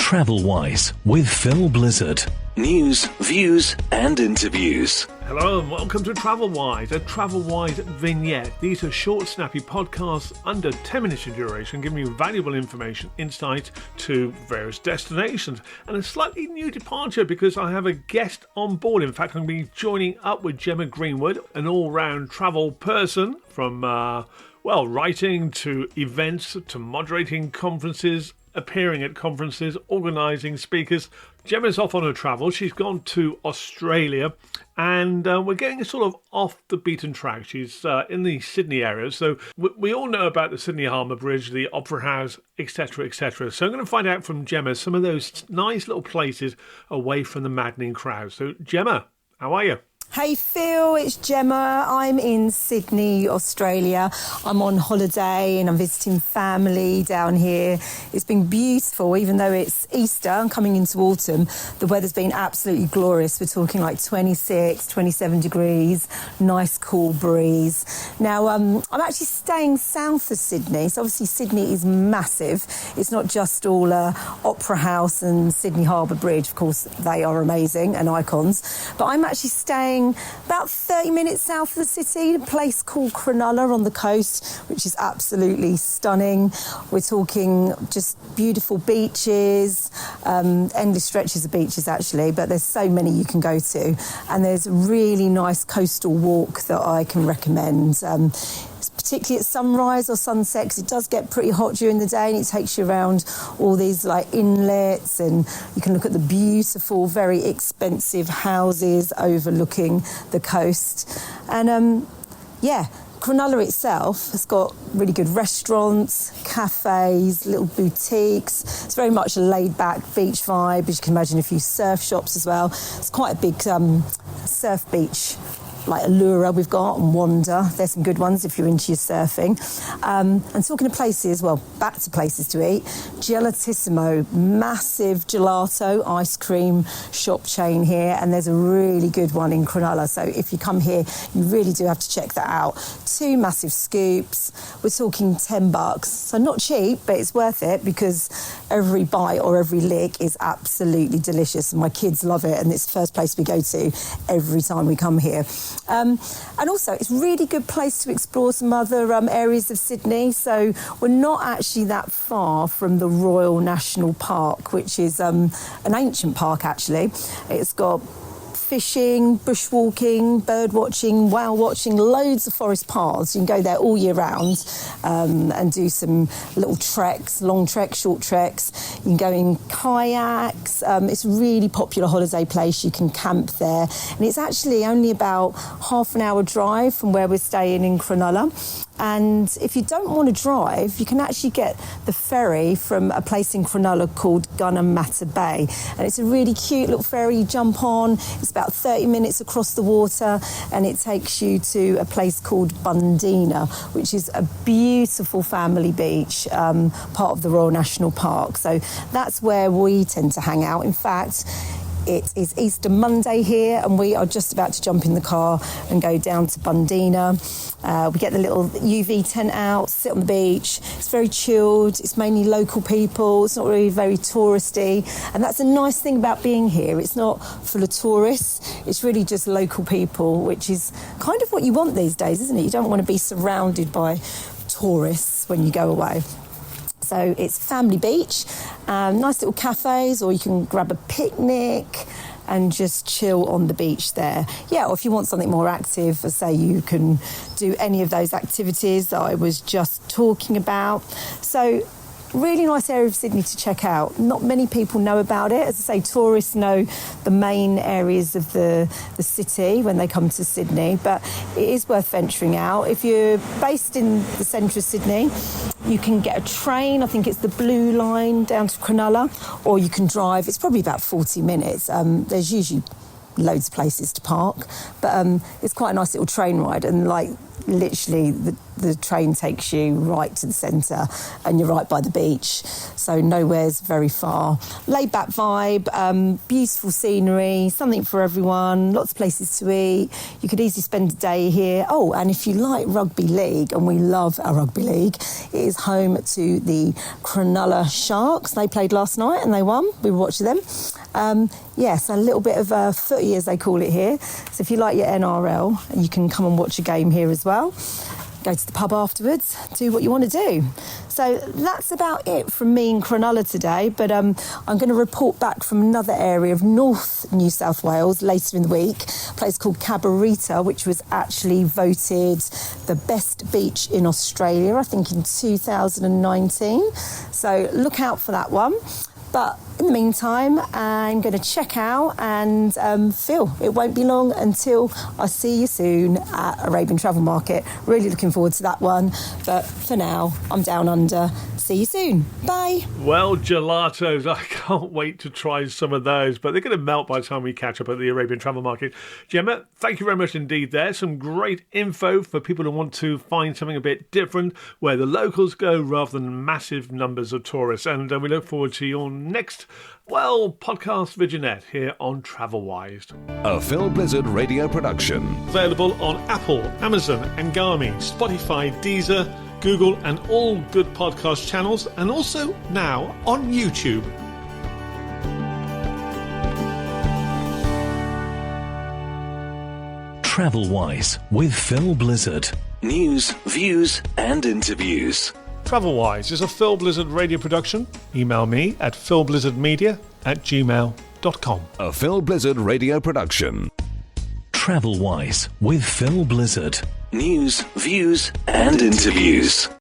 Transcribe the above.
TravelWise with Phil Blizzard. News, views and interviews. Hello and welcome to TravelWise, a TravelWise vignette. These are short, snappy podcasts under 10 minutes in duration, giving you valuable information, insight to various destinations. And a slightly new departure because I have a guest on board. In fact, I'm going to be joining up with Gemma Greenwood, an all-round travel person from, writing to events to moderating conferences, appearing at conferences, organising speakers. Gemma's off on her travel. She's gone to Australia and we're getting sort of off the beaten track. She's in the Sydney area. So we all know about the Sydney Harbour Bridge, the Opera House, etc., etc. So I'm going to find out from Gemma some of those nice little places away from the maddening crowd. So Gemma, how are you? Hey Phil, it's Gemma. I'm in Sydney, Australia. I'm on holiday and I'm visiting family down here. It's been beautiful, even though it's Easter and coming into autumn. The weather's been absolutely glorious. We're talking like 26, 27 degrees, nice cool breeze. Now, I'm actually staying south of Sydney. So obviously Sydney is massive. It's not just all Opera House and Sydney Harbour Bridge. Of course, they are amazing and icons. But I'm actually staying about 30 minutes south of the city, a place called Cronulla on the coast, which is absolutely stunning. We're talking just beautiful beaches, endless stretches of beaches actually, but there's so many you can go to. And there's a really nice coastal walk that I can recommend. Particularly at sunrise or sunset, because it does get pretty hot during the day and it takes you around all these like inlets, and you can look at the beautiful, very expensive houses overlooking the coast. And Cronulla itself has got really good restaurants, cafes, little boutiques. It's very much a laid-back beach vibe, as you can imagine, a few surf shops as well. It's quite a big surf beach, like Allura we've got, and Wanda. There's some good ones if you're into your surfing. And talking to places, back to places to eat. Gelatissimo, massive gelato ice cream shop chain here, and there's a really good one in Cronulla. So if you come here, you really do have to check that out. 2 massive scoops. We're talking $10. So not cheap, but it's worth it because every bite or every lick is absolutely delicious. And my kids love it, and it's the first place we go to every time we come here. And also, it's a really good place to explore some other areas of Sydney. So we're not actually that far from the Royal National Park, which is an ancient park, actually. It's got fishing, bushwalking, bird watching, whale watching, loads of forest paths. You can go there all year round and do some little treks, long treks, short treks. You can go in kayaks. It's a really popular holiday place. You can camp there. And it's actually only about half an hour drive from where we're staying in Cronulla. And if you don't want to drive, you can actually get the ferry from a place in Cronulla called Gunnermatta Bay. And it's a really cute little ferry you jump on. It's about 30 minutes across the water, and it takes you to a place called Bundina, which is a beautiful family beach, part of the Royal National Park. So that's where we tend to hang out. In fact, it is Easter Monday here, and we are just about to jump in the car and go down to Bundina. We get the little UV tent out, sit on the beach. It's very chilled. It's mainly local people. It's not really very touristy. And that's a nice thing about being here. It's not full of tourists. It's really just local people, which is kind of what you want these days, isn't it? You don't want to be surrounded by tourists when you go away. So it's family beach, nice little cafes, or you can grab a picnic and just chill on the beach there. Yeah, or if you want something more active, say you can do any of those activities that I was just talking about. So really nice area of Sydney to check out. Not many people know about it. As I say, tourists know the main areas of the city when they come to Sydney, but it is worth venturing out. If you're based in the centre of Sydney, you can get a train, I think it's the Blue Line, down to Cronulla, or you can drive. It's probably about 40 minutes. There's usually loads of places to park, but it's quite a nice little train ride, and like literally the the train takes you right to the centre and you're right by the beach. So nowhere's very far. Laid back vibe, beautiful scenery, something for everyone, lots of places to eat. You could easily spend a day here. Oh, and if you like rugby league, and we love our rugby league, it is home to the Cronulla Sharks. They played last night and they won. We were watching them. Yes, a little bit of footy, as they call it here. So if you like your NRL, you can come and watch a game here as well. Go to the pub afterwards, do what you want to do. So that's about it from me in Cronulla today, but I'm going to report back from another area of North New South Wales later in the week, a place called Cabarita, which was actually voted the best beach in Australia, I think in 2019. So look out for that one. But in the meantime, I'm going to check out and Phil, it won't be long until I see you soon at Arabian Travel Market. Really looking forward to that one. But for now, I'm down under. See you soon. Bye. Well, gelatos, I can't wait to try some of those, but they're going to melt by the time we catch up at the Arabian Travel Market. Gemma, thank you very much indeed there. Some great info for people who want to find something a bit different, where the locals go rather than massive numbers of tourists. And we look forward to your next, podcast Vignette here on TravelWise. A Phil Blizzard radio production. Available on Apple, Amazon, Angami, Spotify, Deezer, Google and all good podcast channels, and also now on YouTube. TravelWise with Phil Blizzard. News, views and interviews. TravelWise is a Phil Blizzard radio production. Email me at philblizzardmedia@gmail.com. A Phil Blizzard radio production. TravelWise with Phil Blizzard. News, views and interviews.